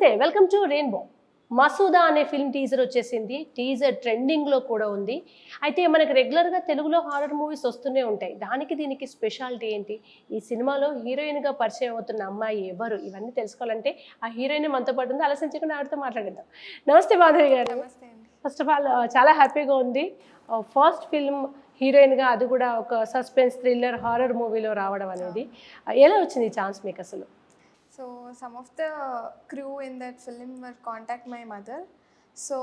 నమస్తే, welcome to rainbow. Masooda అనే film teaser వచ్చేసింది. టీజర్ ట్రెండింగ్లో కూడా ఉంది. అయితే మనకి రెగ్యులర్గా తెలుగులో హారర్ మూవీస్ వస్తూనే ఉంటాయి. దీనికి స్పెషాలిటీ ఏంటి, ఈ సినిమాలో హీరోయిన్గా పరిచయం అవుతున్న అమ్మాయి ఎవరు, ఇవన్నీ తెలుసుకోవాలంటే ఆ హీరోయిన్ మనతో పాటు ఉంది. ఆలోచించకుండా ఆవిడతో మాట్లాడేద్దాం. నమస్తే మాధవి గారు. నమస్తే అండి. ఫస్ట్ ఆఫ్ ఆల్ చాలా హ్యాపీగా ఉంది. ఫస్ట్ ఫిల్మ్ హీరోయిన్గా, అది కూడా ఒక సస్పెన్స్ థ్రిల్లర్ హారర్ మూవీలో రావడం అనేది ఎలా వచ్చింది ఈ ఛాన్స్ మీకు అసలు? So some of the crew in that film were contact my mother. So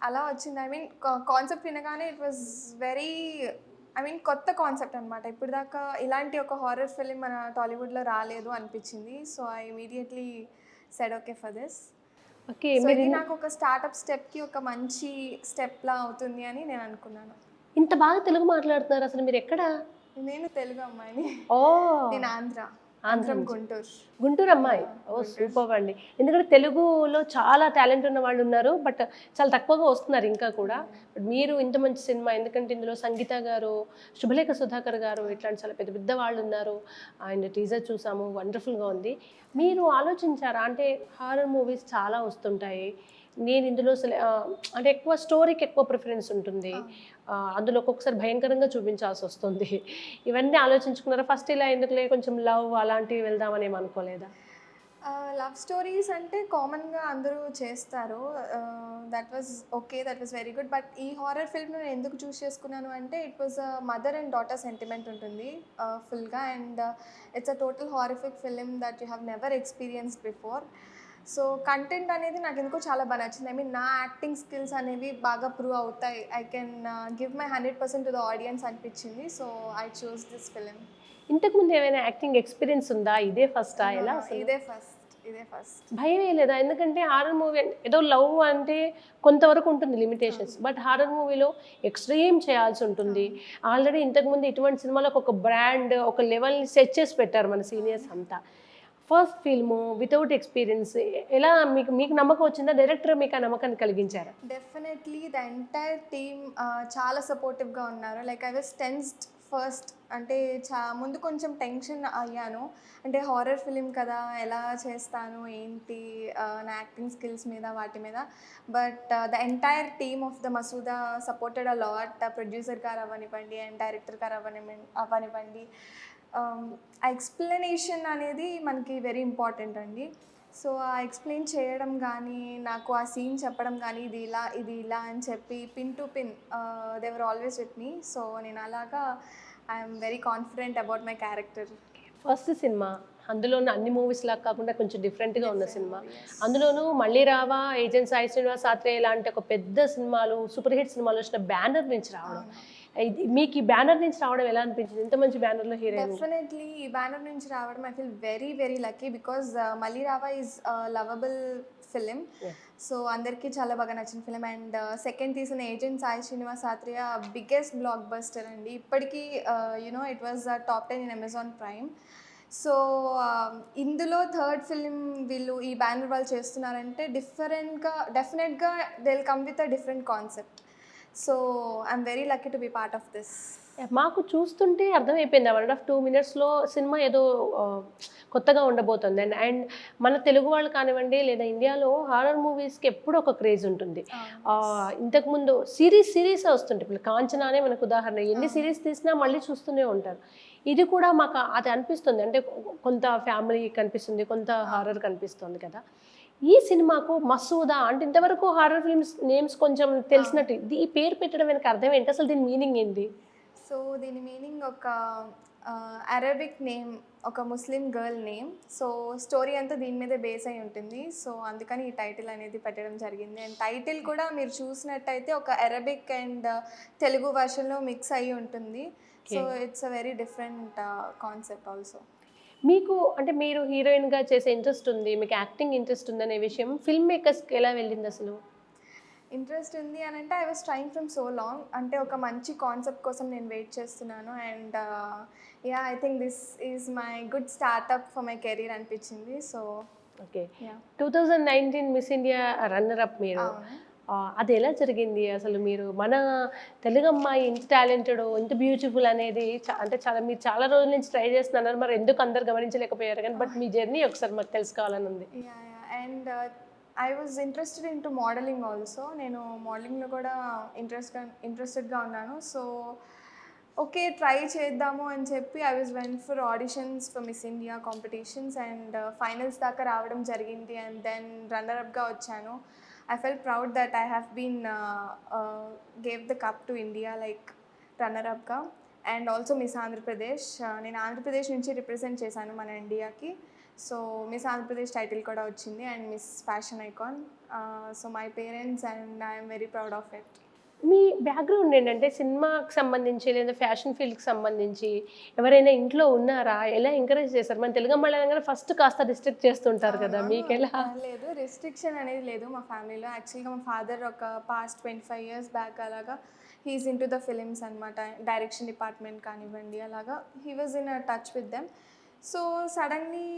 అలా వచ్చింది. ఐ మీన్ కాన్సెప్ట్ వినగానే ఇట్ వాజ్ వెరీ కొత్త కాన్సెప్ట్ అనమాట. ఇప్పుడు దాకా ఇలాంటి ఒక హారర్ ఫిలిం మన టాలీవుడ్లో రాలేదు అనిపించింది. So I immediately said okay for this. Okay, so ఇది నాకు ఒక స్టార్ట్అప్ స్టెప్కి ఒక మంచి స్టెప్లా అవుతుంది అని నేను అనుకున్నాను. ఇంత బాగా తెలుగు మాట్లాడుతున్నారు, అసలు మీరు ఎక్కడ? నేను తెలుగు అమ్మాయిని. ఓ, నేను ఆంధ్ర, గుంటూరు. గుంటూరు అమ్మాయి. ఓ సూపర్ అండి. ఎందుకంటే తెలుగులో చాలా టాలెంట్ ఉన్న వాళ్ళు ఉన్నారు, బట్ చాలా తక్కువగా వస్తున్నారు ఇంకా కూడా. బట్ మీరు ఇంత మంచి సినిమా, ఎందుకంటే ఇందులో సంగీత గారు, శుభలేఖ సుధాకర్ గారు, ఇట్లాంటి చాలా పెద్ద పెద్ద వాళ్ళు ఉన్నారు. ఆయన టీజర్ చూసాము, వండర్ఫుల్గా ఉంది. మీరు ఆలోచించారా, అంటే హారర్ మూవీస్ చాలా వస్తుంటాయి, నేను ఇందులో అంటే ఎక్కువ స్టోరీకి ఎక్కువ ప్రిఫరెన్స్ ఉంటుంది, అందులో ఒక్కొక్కసారి భయంకరంగా చూపించాల్సి వస్తుంది, ఇవన్నీ ఆలోచించుకున్నారా? ఫస్ట్ ఇలా ఎందుకులే, కొంచెం లవ్ అలాంటివి వెళ్దామని ఏమి అనుకోలేదా? లవ్ స్టోరీస్ అంటే కామన్గా అందరూ చేస్తారు. That was okay, that was very good. But ఈ హారర్ ఫిల్మ్ నేను ఎందుకు చూస్ చేసుకున్నాను అంటే it was mother and daughter sentiment ఉంటుంది ఫుల్గా. And it's a total horrific film that you have never experienced before. So content అనేది నాకు ఎందుకో చాలా బాగా నచ్చింది. ఐ మీన్ నా యాక్టింగ్ స్కిల్స్ అనేవి బాగా ప్రూవ్ అవుతాయి. I can give my 100% to the audience అనిపించింది. So I choose this film. ఇంతకుముందు ఏమైనా యాక్టింగ్ ఎక్స్పీరియన్స్ ఉందా? ఇదే ఫస్టా? ఎలా? ఇదే ఫస్ట్. భయం లేదా? ఎందుకంటే హారర్ మూవీ ఏదో లవ్ అంటే కొంతవరకు ఉంటుంది లిమిటేషన్స్, బట్ హారర్ మూవీలో ఎక్స్ట్రీమ్ చేయాల్సి ఉంటుంది. ఆల్రెడీ ఇంతకుముందు ఇటువంటి సినిమాలకు ఒక బ్రాండ్, ఒక లెవెల్ని సెట్ చేసి పెట్టారు మన సీనియర్స్ అంతా. ఫస్ట్ ఫిల్ము వితౌట్ ఎక్స్పీరియన్స్ ఎలా మీకు నమ్మకం వచ్చిందా? డైరెక్టర్ మీకు ఆ నమ్మకాన్ని కలిగించారా? డెఫినెట్లీ ద ఎంటైర్ టీమ్ చాలా సపోర్టివ్గా ఉన్నారు. Like I was tensed first. అంటే ముందు కొంచెం టెన్షన్ అయ్యాను, అంటే హారర్ ఫిలిం కదా, ఎలా చేస్తాను ఏంటి, నా యాక్టింగ్ స్కిల్స్ మీద వాటి మీద. But the entire team of the Masooda supported a lot. Producer గారు అవ్వనివ్వండి అండ్ డైరెక్టర్ గారు అవ్వనివ్వండి. ఆ ఎక్స్ప్లెనేషన్ అనేది మనకి వెరీ ఇంపార్టెంట్ అండి. సో ఆ ఎక్స్ప్లెయిన్ చేయడం కానీ, నాకు ఆ సీన్ చెప్పడం కానీ, ఇది ఇలా అని చెప్పి pin to pin they were always with me. So నేను అలాగా I'm very confident about my character. First cinema, అందులోనూ అన్ని మూవీస్ లాగా కాకుండా కొంచెం డిఫరెంట్గా ఉన్న సినిమా, అందులోనూ మళ్ళీ రావా, ఏజెంట్ సాయి శ్రీనివాస్ సాత్రే ఇలాంటి ఒక పెద్ద సినిమాలు, సూపర్ హిట్ సినిమాలు వచ్చిన బ్యానర్ నుంచి రావడం, మీకు ఈ బ్యానర్ నుంచి రావడం ఎలా అనిపించింది? ఇంత మంచి బ్యానర్లో హీరోయిన్? డెఫినెట్లీ ఈ బ్యానర్ నుంచి రావడం I feel very very lucky, because మళ్ళీ రావా ఈజ్ లవబుల్ ఫిలిం. సో అందరికీ చాలా బాగా నచ్చిన ఫిలిం. అండ్ సెకండ్ తీసిన agent Sai Srinivas Athreya biggest blockbuster అండి. ఇప్పటికీ you know it was top 10 in Amazon Prime. So ఇందులో థర్డ్ ఫిలిం వీళ్ళు ఈ బ్యానర్ వాళ్ళు చేస్తున్నారంటే డెఫినెట్గా they will come with a different concept. So I'm very lucky to be part of this. మాకు చూస్తుంటే అర్థమైపోయింది, 1.5-2 మినిట్స్లో సినిమా ఏదో కొత్తగా ఉండబోతుంది. అండ్ మన తెలుగు వాళ్ళు కానివ్వండి, లేదా ఇండియాలో హారర్ మూవీస్కి ఎప్పుడూ ఒక క్రేజ్ ఉంటుంది. ఇంతకుముందు సిరీస్ వస్తుంటాయి. ఇప్పుడు కాంచనా అనే మనకు ఉదాహరణ, ఎన్ని సిరీస్ తీసినా మళ్ళీ చూస్తూనే ఉంటారు. ఇది కూడా మాకు అది అనిపిస్తుంది, అంటే కొంత ఫ్యామిలీ కనిపిస్తుంది, కొంత హారర్ కనిపిస్తుంది కదా. ఈ సినిమాకు మసూదా అంటే ఇంతవరకు హారర్ ఫిల్మ్స్ నేమ్స్ కొంచెం తెలిసినట్టు, ఈ పేరు పెట్టడం వెనక అర్థం ఏంటి, అసలు దీని మీనింగ్ ఏంటి? సో దీని మీనింగ్ ఒక అరబిక్ నేమ్, ఒక ముస్లిం గర్ల్ నేమ్. సో స్టోరీ అంతా దీని మీదే బేస్ అయి ఉంటుంది. సో అందుకని ఈ టైటిల్ అనేది పెట్టడం జరిగింది. అండ్ టైటిల్ కూడా మీరు చూసినట్టయితే ఒక అరబిక్ అండ్ తెలుగు వర్షన్లో మిక్స్ అయ్యి ఉంటుంది. So it's a very different concept also. మీకు అంటే మీరు హీరోయిన్గా చేసే ఇంట్రెస్ట్ ఉంది, మీకు యాక్టింగ్ ఇంట్రెస్ట్ ఉందనే విషయం ఫిల్మ్ మేకర్స్కి ఎలా వెళ్ళింది అసలు? ఇంట్రెస్ట్ ఉంది అని అంటే I was trying from so long. అంటే ఒక మంచి కాన్సెప్ట్ కోసం నేను వెయిట్ చేస్తున్నాను. And yeah, I think this is my good startup for my career అనిపించింది. So okay, 2019 miss India runner up మీరు. అది ఎలా జరిగింది అసలు? మీరు మన తెలుగు అమ్మాయి ఇంత టాలెంటెడ్, ఇంత బ్యూటిఫుల్ అనేది అంటే మీరు చాలా రోజుల నుంచి ట్రై చేస్తున్నారు, మరి ఎందుకు అందరు గమనించలేకపోయారు కానీ, బట్ మీ జర్నీ ఒకసారి మాకు తెలుసుకోవాలని ఉంది. And I was interested in to modelling also. నేను మోడలింగ్లో కూడా ఇంట్రెస్టెడ్గా ఉన్నాను. సో ఓకే, ట్రై చేద్దాము అని చెప్పి I was went for auditions for miss India competitions and finals దాకా రావడం జరిగింది. అండ్ దెన్ రన్నర్-అప్గా వచ్చాను. I felt proud that I have been gave the cup to India like runner-upగా అండ్ ఆల్సో మిస్ ఆంధ్రప్రదేశ్. నేను ఆంధ్రప్రదేశ్ నుంచి రిప్రజెంట్ చేశాను మన ఇండియాకి. సో మిస్ ఆంధ్రప్రదేశ్ టైటిల్ కూడా వచ్చింది and miss fashion icon. So my parents and I'm very proud of it. Me background ఏంటంటే సినిమాకి సంబంధించి లేదా ఫ్యాషన్ ఫీల్డ్కి సంబంధించి ఎవరైనా ఇంట్లో ఉన్నారా? ఎలా ఎంకరేజ్ చేశారు? మన తెలుగు అమ్మాయిలు ఫస్ట్ కాస్త రిస్ట్రిక్ట్ చేస్తుంటారు కదా, మీకు ఎలా? లేదు, రిస్ట్రిక్షన్ అనేది లేదు మా ఫ్యామిలీలో. యాక్చువల్గా మా ఫాదర్ ఒక పాస్ట్ 25 years బ్యాక్ అలాగా he is in to the films అనమాట. డైరెక్షన్ డిపార్ట్మెంట్ కానివ్వండి, అలాగా he was in touch with them. So suddenly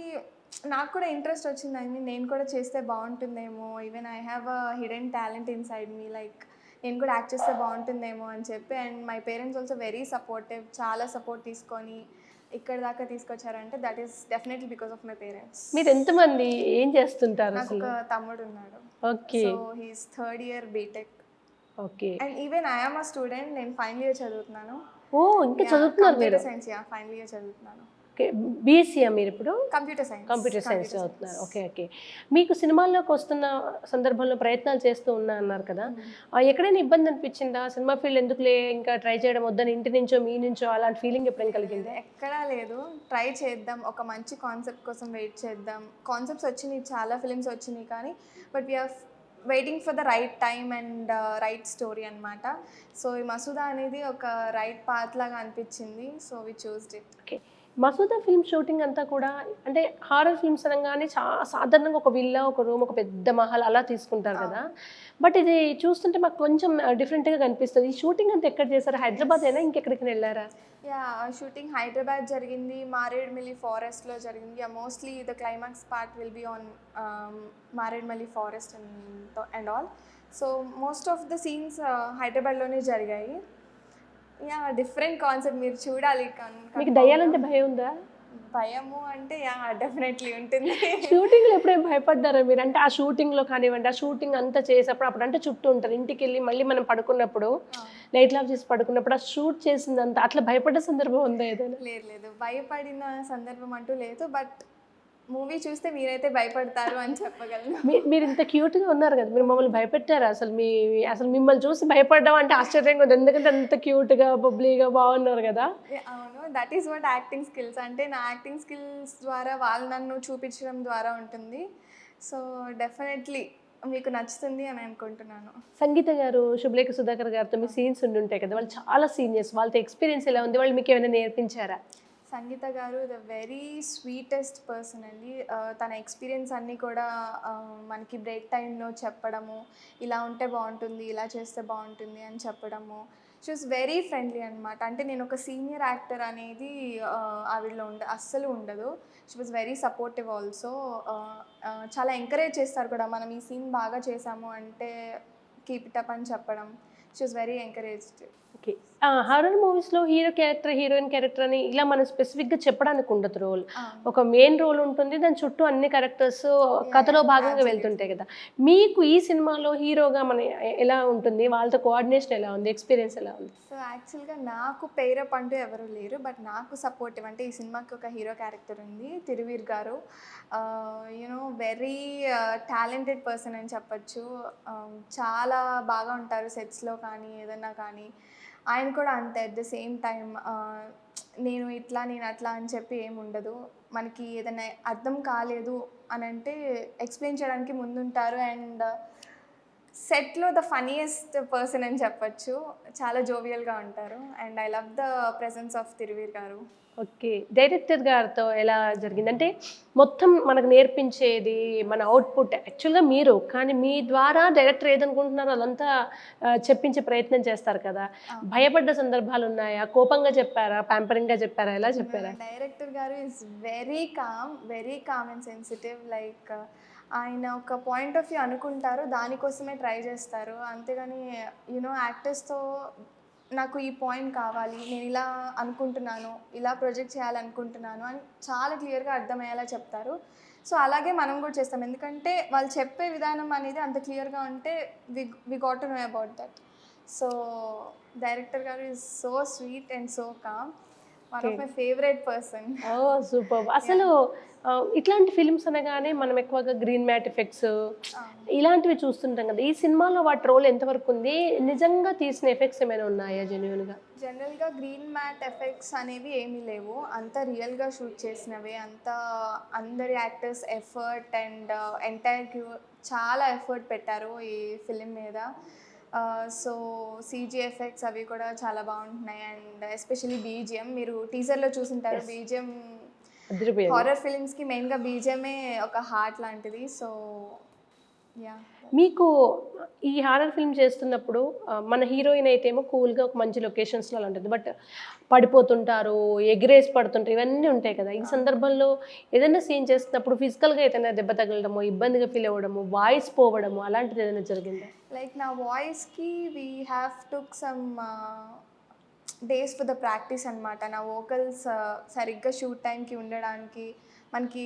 నాకు కూడా ఇంట్రెస్ట్ వచ్చింది. నేను కూడా చేస్తే బాగుంటుందేమో, even I have a hidden talent inside me, like నేను కూడా యాక్ట్ చేస్తే బాగుంటుందేమో అని చెప్పి. And my parents also very supportive, చాలా సపోర్ట్ తీసుకొని ఇక్కడ దాకా తీసుకొచ్చారంటే that is definitely because of my parents. మీరు ఎంతమంది, ఏం చేస్తుంటారు? నాకు ఒక తమ్ముడు ఉన్నాడు. Okay. So he's 3rd year BTech. Okay. And even I am a student. నేను ఫైనల్ ఇయర్ చదువుతున్నాను. ఓ, ఇంకా చదువుతున్నారు మీరు? సైన్స్, ఫైనల్ ఇయర్ చదువుతున్నాను. ఓకే. బీఎస్సీయా మీరు ఇప్పుడు? కంప్యూటర్ సైన్స్ చదువుతున్నారు. ఓకే. ఓకే. మీకు సినిమాల్లోకి వస్తున్న సందర్భంలో ప్రయత్నాలు చేస్తూ ఉన్నా అన్నారు కదా, ఎక్కడైనా ఇబ్బంది అనిపించిందా? సినిమా ఫీల్డ్ ఎందుకులే ఇంకా ట్రై చేయడం వద్దని ఇంటి నుంచో మీ నుంచో అలాంటి ఫీలింగ్ ఎప్పుడైనా కలిగింది? ఎక్కడా లేదు. ట్రై చేద్దాం, ఒక మంచి కాన్సెప్ట్ కోసం వెయిట్ చేద్దాం. కాన్సెప్ట్స్ వచ్చినాయి, చాలా ఫిలిమ్స్ వచ్చినాయి, కానీ but we're waiting for the right time and right story అనమాట. సో ఈ మసూదా అనేది ఒక రైట్ పాత్ లాగా అనిపించింది. So we choosed it. Okay. Masooda film shooting అంతా కూడా అంటే హారర్ ఫిల్మ్స్ అనగానే చాలా సాధారణంగా ఒక విల్లా, ఒక రూమ్, ఒక పెద్ద మహల్ అలా తీసుకుంటారు కదా, బట్ ఇది చూస్తుంటే మాకు కొంచెం డిఫరెంట్గా కనిపిస్తుంది. ఈ షూటింగ్ అంతా ఎక్కడ చేశారు? హైదరాబాద్ అయినా ఇంకెక్కడికి వెళ్ళారా? షూటింగ్ హైదరాబాద్ జరిగింది, మారేడుమిల్లి ఫారెస్ట్లో జరిగింది. Mostly the climax part will be on Maredumilli forest and all. So most of the scenes హైదరాబాద్లోనే జరిగాయి. డిఫరెంట్ కాన్సెప్ట్, మీరు చూడాలి. మీకు దయ్యాలంటే భయం ఉందా? భయము అంటే డెఫినెట్లీ ఉంటుంది. షూటింగ్లో ఎప్పుడైనా భయపడ్డారా మీరు? అంటే ఆ షూటింగ్లో కానివ్వండి, ఆ షూటింగ్ అంతా చేసేటప్పుడు అప్పుడు అంటే చుట్టూ ఉంటారు, ఇంటికి వెళ్ళి మళ్ళీ మనం పడుకున్నప్పుడు లైట్లు ఆఫ్ చేసి పడుకున్నప్పుడు ఆ షూట్ చేసిందంతా అట్లా భయపడ్డ సందర్భం ఉందా ఏదైనా? లేదు, భయపడిన సందర్భం అంటూ లేదు. బట్ మూవీ చూస్తే మీరైతే భయపడతారు అని చెప్పగలను. మీరు ఇంత క్యూట్గా ఉన్నారు కదా, మీరు మమ్మల్ని భయపెట్టారు? అసలు మిమ్మల్ని చూసి భయపడ్డాం అంటే ఆశ్చర్యంగా ఉంది, ఎందుకంటే అంత క్యూట్గా బబ్లీగా బాగున్నారు కదా. అవును, that is what acting skills అంటే. నా యాక్టింగ్ స్కిల్స్ ద్వారా వాళ్ళు నన్ను చూపించడం ద్వారా ఉంటుంది. సో డెఫినెట్లీ మీకు నచ్చుతుంది అని అనుకుంటున్నాను. సంగీత గారు, శుభలేఖ సుధాకర్ గారితో మీ సీన్స్ ఉండుంటాయి కదా, వాళ్ళు చాలా సీనియర్స్, వాళ్ళతో ఎక్స్పీరియన్స్ ఎలా ఉంది? వాళ్ళు మీకు ఏమైనా నేర్పించారా? సంగీత గారు ద వెరీ స్వీటెస్ట్ పర్సన్ అండి. తన ఎక్స్పీరియన్స్ అన్నీ కూడా మనకి బ్రేక్ టైంలో చెప్పడము, ఇలా ఉంటే బాగుంటుంది, ఇలా చేస్తే బాగుంటుంది అని చెప్పడము. షీ వాజ్ వెరీ ఫ్రెండ్లీ అనమాట. అంటే నేను ఒక సీనియర్ యాక్టర్ అనేది ఆవిడలో అస్సలు ఉండదు. She was very supportive also. చాలా ఎంకరేజ్ చేస్తారు కూడా, మనం ఈ సీన్ బాగా చేసాము అంటే కీప్ ఇట్ అప్ అని చెప్పడం. She was very encouraged. Okay. Horror మూవీస్లో హీరో క్యారెక్టర్, హీరోయిన్ క్యారెక్టర్ అని ఇలా మనం స్పెసిఫిక్గా చెప్పడానికి ఉండదు రోల్. ఒక మెయిన్ రోల్ ఉంటుంది, దాని చుట్టూ అన్ని క్యారెక్టర్స్ కథలో భాగంగా వెళ్తుంటాయి కదా. మీకు ఈ సినిమాలో హీరోగా మన ఎలా ఉంటుంది? వాళ్ళతో కోఆర్డినేషన్ ఎలా ఉంది? ఎక్స్పీరియన్స్ ఎలా ఉంది? సో యాక్చువల్గా నాకు పేరప్ అంటూ ఎవరు లేరు, బట్ నాకు సపోర్టివ్ అంటే ఈ సినిమాకి ఒక హీరో క్యారెక్టర్ ఉంది, తిరువీర్ గారు. యూనో వెరీ టాలెంటెడ్ పర్సన్ అని చెప్పచ్చు. చాలా బాగా ఉంటారు సెట్స్లో కానీ ఏదన్నా కానీ. ఆయన కూడా అంతే, అట్ ద సేమ్ టైం నేను ఇట్లా నేను అట్లా అని చెప్పి ఏమి ఉండదు. మనకి ఏదైనా అర్థం కాలేదు అని అంటే ఎక్స్ప్లెయిన్ చేయడానికి ముందుంటారు. అండ్ సెట్లో ద ఫన్నీయెస్ట్ పర్సన్ అని చెప్పచ్చు. చాలా జోవియల్గా ఉంటారు. And I love the presence of Thiruveer గారు. ఓకే. డైరెక్టర్ గారితో ఎలా జరిగింది? అంటే మొత్తం మనకు నేర్పించేది మన అవుట్పుట్ యాక్చువల్గా మీరు, కానీ మీ ద్వారా డైరెక్టర్ ఏదనుకుంటున్నారో అదంతా చెప్పించే ప్రయత్నం చేస్తారు కదా. భయపడ్డ సందర్భాలు ఉన్నాయా? కోపంగా చెప్పారా? ప్యాంపరింగ్గా చెప్పారా? ఎలా చెప్పారా? డైరెక్టర్ గారు is very calm and sensitive. Like ఆయన ఒక పాయింట్ ఆఫ్ వ్యూ అనుకుంటారు, దానికోసమే ట్రై చేస్తారు. అంతేగాని యూనో యాక్టర్స్తో నాకు ఈ పాయింట్ కావాలి, నేను ఇలా అనుకుంటున్నాను, ఇలా ప్రొజెక్ట్ చేయాలనుకుంటున్నాను అని చాలా క్లియర్గా అర్థమయ్యేలా చెప్తారు. సో అలాగే మనం కూడా చేస్తాం, ఎందుకంటే వాళ్ళు చెప్పే విధానం అనేది అంత క్లియర్గా ఉంటే we got to know about that. So director గారు is so sweet and so calm, one of my favourite person. Oh super. అసలు ఇట్లాంటి ఫిల్మ్స్ అనగానే మనం ఎక్కువగా గ్రీన్ మ్యాట్ ఎఫెక్ట్స్ ఇలాంటివి చూస్తుంటాం కదా. ఈ సినిమాలో వాటి రోల్ ఎంతవరకు ఉంది? నిజంగా తీసిన ఎఫెక్ట్స్ ఏమైనా ఉన్నాయా జెన్యున్గా? జనరల్గా గ్రీన్ మ్యాట్ ఎఫెక్ట్స్ అనేవి ఏమీ లేవు, అంతా రియల్గా షూట్ చేసినవే. అంతా అందరి actors effort and entire crew చాలా ఎఫర్ట్ పెట్టారు ఈ ఫిలిం మీద. సో సీజీ ఎఫెక్ట్స్ అవి కూడా చాలా బాగుంటున్నాయి. అండ్ ఎస్పెషలీ బీజిఎం, మీరు టీజర్లో చూసుంటారు. బీజిఎం హారర్ ఫిలిమ్స్కి మెయిన్గా బీజిఎమే ఒక హార్ట్ లాంటిది. So yeah. మీకు ఈ హారర్ ఫిల్మ్ చేస్తున్నప్పుడు మన హీరోయిన్ అయితే ఏమో కూల్గా ఒక మంచి లొకేషన్స్లో అలా ఉంటుంది, బట్ పడిపోతుంటారు, ఎగిరేసి పడుతుంటారు, ఇవన్నీ ఉంటాయి కదా. ఈ సందర్భంలో ఏదైనా సీన్ చేస్తున్నప్పుడు ఫిజికల్గా ఏదైనా దెబ్బ తగలడము, ఇబ్బందిగా ఫీల్ అవ్వడము, వాయిస్ పోవడము అలాంటిది ఏదైనా జరిగిందా? లైక్ నా వాయిస్కి we have took some days for the practice అనమాట. నా వోకల్స్ సరిగ్గా షూట్ టైంకి ఉండడానికి మనకి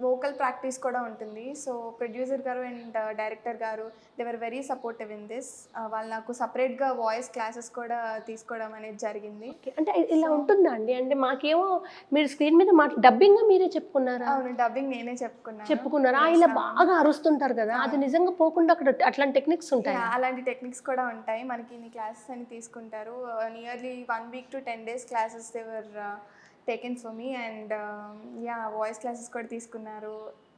వోకల్ ప్రాక్టీస్ కూడా ఉంటుంది. సో ప్రొడ్యూసర్ గారు అండ్ డైరెక్టర్ గారు they were very supportive in this. వాళ్ళు నాకు సపరేట్గా వాయిస్ క్లాసెస్ కూడా తీసుకోవడం అనేది జరిగింది. అంటే ఇలా ఉంటుందా అండి? అంటే మాకేమో మీరు స్క్రీన్ మీద డబ్బింగ్ మీరే చెప్పుకున్నారా? అవును, డబ్బింగ్ నేనే చెప్పుకున్నారా? ఇలా బాగా అరుస్తుంటారు కదా, అది నిజంగా పోకుండా అక్కడ అట్లాంటి టెక్నిక్స్ ఉంటాయి? అలాంటి టెక్నిక్స్ కూడా ఉంటాయి. మనకి ఇన్ని క్లాసెస్ అని తీసుకుంటారు. Nearly 1 week to 10 days classes they were taken for me. And yeah, voice classes కూడా తీసుకున్నారు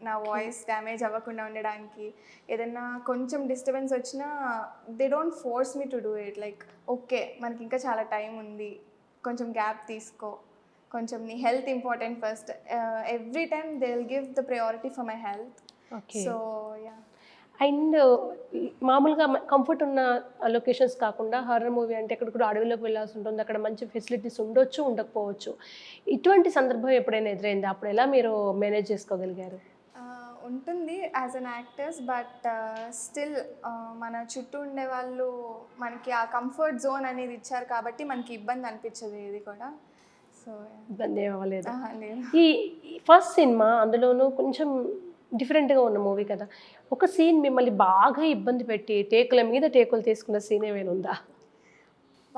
నా వాయిస్ డ్యామేజ్ అవ్వకుండా ఉండడానికి. ఏదైనా కొంచెం డిస్టర్బెన్స్ వచ్చినా they don't force me to do it. Like okay, మనకి ఇంకా చాలా టైం ఉంది, కొంచెం గ్యాప్ తీసుకో, కొంచెం నీ health important first. Every time they will give the priority for my health. So yeah. And మామూలుగా కంఫర్ట్ ఉన్న లొకేషన్స్ కాకుండా హారర్ మూవీ అంటే ఎక్కడ కూడా అడవిలోకి వెళ్ళాల్సి ఉంటుంది, అక్కడ మంచి ఫెసిలిటీస్ ఉండొచ్చు, ఉండకపోవచ్చు. ఇటువంటి సందర్భం ఎప్పుడైనా ఎదురైందా? అప్పుడు ఎలా మీరు మేనేజ్ చేసుకోగలిగారు? ఉంటుంది as an actors, but still మన చుట్టూ ఉండే వాళ్ళు మనకి ఆ కంఫర్ట్ జోన్ అనేది ఇచ్చారు కాబట్టి మనకి ఇబ్బంది అనిపించదు ఇది కూడా. సో ఇబ్బంది అవ్వలేదు. లేదు. ఈ ఫస్ట్ సినిమా అందులోనూ కొంచెం డిఫరెంట్గా ఉన్న మూవీ కదా, ఒక సీన్ మిమ్మల్ని బాగా ఇబ్బంది పెట్టి టేకుల మీద టేకులు తీసుకున్న సీన్ ఏమైనా ఉందా?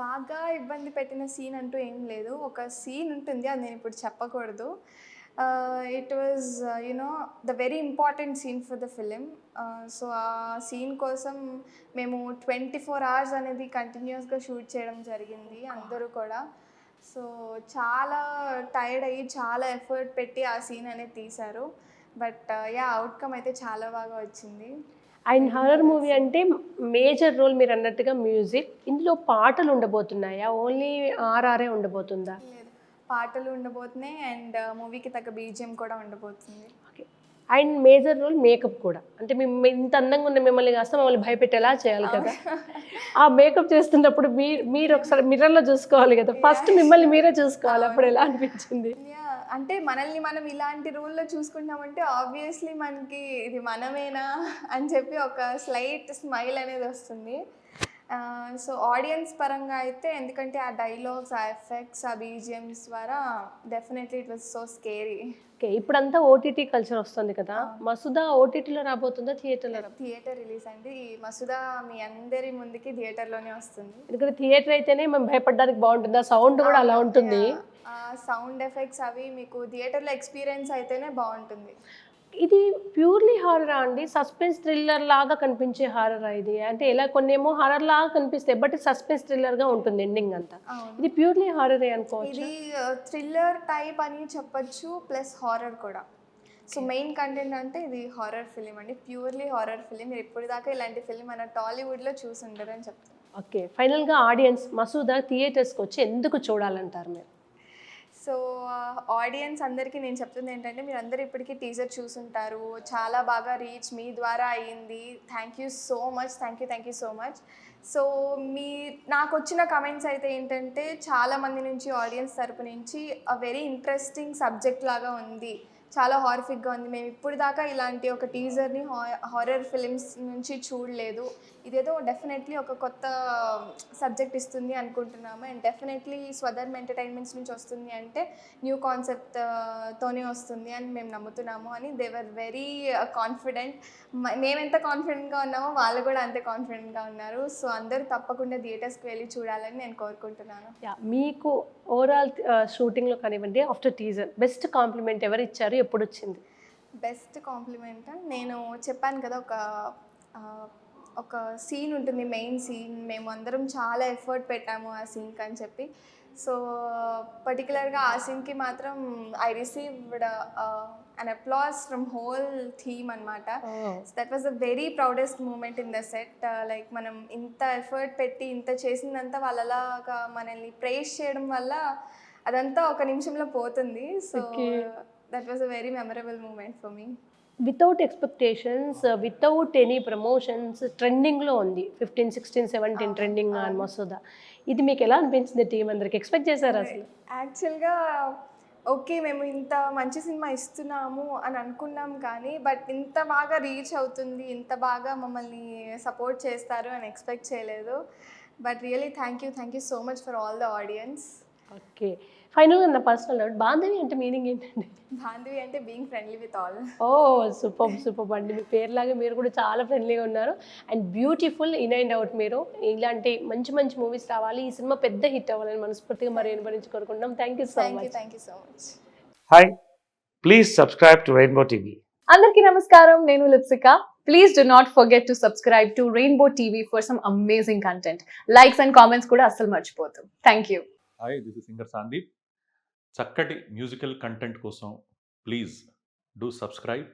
బాగా ఇబ్బంది పెట్టిన సీన్ అంటూ ఏం లేదు. ఒక సీన్ ఉంటుంది, అది నేను ఇప్పుడు చెప్పకూడదు. It was you know the very important scene for the film. So ఆ సీన్ కోసం మేము 24 hours అనేది కంటిన్యూస్గా షూట్ చేయడం జరిగింది అందరూ కూడా. సో చాలా టైర్డ్ అయ్యి చాలా ఎఫర్ట్ పెట్టి ఆ సీన్ అనేది తీశారు. బట్ యా, అవుట్కమ్ అయితే చాలా బాగా వచ్చింది. అండ్ హారర్ మూవీ అంటే మేజర్ రోల్ మీరు అన్నట్టుగా మ్యూజిక్, ఇందులో పాటలు ఉండబోతున్నాయా? ఓన్లీ ఆర్ఆర్ఏ ఉండబోతుందా? లేదు, పాటలు ఉండబోతున్నాయి అండ్ మూవీకి తగ్గ బీజిఎం కూడా ఉండబోతుంది. Okay. And major role makeup కూడా, అంటే ఇంత అందంగా ఉన్న మిమ్మల్ని కాస్త మమ్మల్ని భయపెట్టేలా చేయాలి కదా. ఆ మేకప్ చేస్తున్నప్పుడు మీరు ఒకసారి మిర్రర్లో చూసుకోవాలి కదా, ఫస్ట్ మిమ్మల్ని మీరే చూసుకోవాలి, అప్పుడు ఎలా అనిపించింది? అంటే మనల్ని మనం ఇలాంటి రూల్లో చూసుకుంటామంటే ఆబ్వియస్లీ మనకి ఇది మనమేనా అని చెప్పి ఒక స్లైట్ స్మైల్ అనేది వస్తుంది. సో ఆడియన్స్ పరంగా అయితే, ఎందుకంటే ఆ డైలాగ్స్, ఆ ఎఫెక్ట్స్, ఆ బీజిఎమ్స్ ద్వారా definitely it was so scary. Okay. ఇప్పుడంతా ఓటీటీ కల్చర్ వస్తుంది కదా, మసుదా ఓటీటీలో రాబోతుందా థియేటర్లో? థియేటర్ రిలీజ్ అండి. ఈ మసుదా మీ అందరి ముందుకి థియేటర్లోనే వస్తుంది. ఎందుకంటే థియేటర్ అయితేనే మేము భయపడడానికి బాగుంటుంది, ఆ సౌండ్ కూడా అలా ఉంటుంది, సౌండ్ ఎఫెక్ట్స్ అవి మీకు థియేటర్లో ఎక్స్పీరియన్స్ అయితేనే బాగుంటుంది. ఇది ప్యూర్లీ హారరా అండి? సస్పెన్స్ థ్రిల్లర్ లాగా కనిపించే హారరా ఇది? అంటే ఎలా కొన్నేమో హారర్ లాగా కనిపిస్తాయి, బట్ సస్పెన్స్ థ్రిల్లర్గా ఉంటుంది ఎండింగ్ అంతా. ఇది ప్యూర్లీ హారరే అనుకోవచ్చు? ఇది థ్రిల్లర్ టైప్ అని చెప్పచ్చు, ప్లస్ హారర్ కూడా. సో మెయిన్ కంటెంట్ అంటే ఇది హారర్ ఫిలిం అండి, ప్యూర్లీ హారర్ ఫిలిం. మీరు ఇప్పటిదాకా ఇలాంటి ఫిలిం మన టాలీవుడ్లో చూసి ఉండరు అని చెప్తాను. ఓకే. ఫైనల్గా ఆడియన్స్ మసూదా థియేటర్స్కి వచ్చి ఎందుకు చూడాలంటారు మీరు? సో ఆడియన్స్ అందరికీ నేను చెప్తుంది ఏంటంటే, మీరు అందరూ ఇప్పటికీ టీజర్ చూసుంటారు, చాలా బాగా రీచ్ మీ ద్వారా అయ్యింది. Thank you so much, thank you so much. So నాకు వచ్చిన కమెంట్స్ అయితే ఏంటంటే, చాలామంది నుంచి ఆడియన్స్ తరపు నుంచి అ వెరీ ఇంట్రెస్టింగ్ సబ్జెక్ట్ లాగా ఉంది, చాలా హారిఫిక్గా ఉంది. మేము ఇప్పుడు దాకా ఇలాంటి ఒక టీజర్ని హారర్ ఫిలిమ్స్ నుంచి చూడలేదు. ఇదేదో డెఫినెట్లీ ఒక కొత్త సబ్జెక్ట్ ఇస్తుంది అనుకుంటున్నాము. అండ్ డెఫినెట్లీ స్వధర్మ్ ఎంటర్టైన్మెంట్స్ నుంచి వస్తుంది అంటే న్యూ కాన్సెప్ట్ తోనే వస్తుంది అని మేము నమ్ముతున్నాము అని దే వర్ వెరీ కాన్ఫిడెంట్. మేము ఎంత కాన్ఫిడెంట్గా ఉన్నామో వాళ్ళు కూడా అంతే కాన్ఫిడెంట్గా ఉన్నారు. సో అందరూ తప్పకుండా థియేటర్స్కి వెళ్ళి చూడాలని నేను కోరుకుంటున్నాను. మీకు ఓవరాల్ షూటింగ్లో కానివ్వండి, ఆఫ్టర్ టీజర్ బెస్ట్ కాంప్లిమెంట్ ఎవరు ఇచ్చారు, ఎప్పుడు వచ్చింది? బెస్ట్ కాంప్లిమెంట్ నేను చెప్పాను కదా, ఒక సీన్ ఉంటుంది, మెయిన్ సీన్. మేము అందరం చాలా ఎఫర్ట్ పెట్టాము ఆ సీన్కి అని చెప్పి. సో పర్టికులర్గా ఆ సీన్కి మాత్రం I received an applause from whole team అనమాట. So that was a very proudest moment in the set. Like మనం ఇంత ఎఫర్ట్ పెట్టి ఇంత చేసిందంతా వాళ్ళలాగా మనల్ని ప్రైజ్ చేయడం వల్ల అదంతా ఒక నిమిషంలో పోతుంది. So that was a very memorable moment for me. Without expectations, without any promotions ట్రెండింగ్లో ఉంది. 15, 16, 17 ట్రెండింగ్ ఆన్ మసూదా. ఇది మీకు ఎలా అనిపించింది? టీం అందరికి ఎక్స్పెక్ట్ చేశారు అసలు? యాక్చువల్గా ఓకే, మేము ఇంత మంచి సినిమా ఇస్తున్నాము అని అనుకున్నాం, కానీ బట్ ఇంత బాగా రీచ్ అవుతుంది, ఇంత బాగా మమ్మల్ని సపోర్ట్ చేస్తారు అని ఎక్స్పెక్ట్ చేయలేదు. But really thank you so much for all the audience. Okay, ఫైనల్గా నా పర్సనల్ డౌట్, బాంధవి అంటే మీనింగ్ ఏంటండి? బాంధవి అంటే being friendly with all. Oh super అండి. మీ పేరులాగా మీరు కూడా చాలా ఫ్రెండ్లీగా ఉన్నారు and beautiful in and out. మీరు ఇలాంటి మంచి మంచి మూవీస్ రావాలి, ఈ సినిమా పెద్ద హిట్ అవ్వాలని మనస్ఫూర్తిగా మరి గురించి కోరుకుంటున్నాం. Thank you so much. Hi, please subscribe to rainbow TV. అందరికీ నమస్కారం, నేను Lipsika. Please do not forget to subscribe to Rainbow TV for some amazing content. Likes and comments కూడా అస్సలు మర్చిపోతాం. Thank you. Hi, this is singer Sandeep. చక్కటి musical content కోసం please do subscribe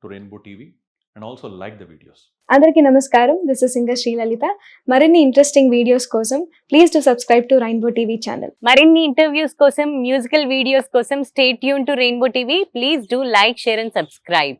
to rainbow TV and also like the videos. అందరికీ నమస్కారం, this is singer Sri Lalitha. మరిన్ని interesting videos కోసం please to subscribe to rainbow TV channel. మరిన్ని interviews కోసం, musical videos కోసం stay tune to rainbow TV. Please do like, share and subscribe.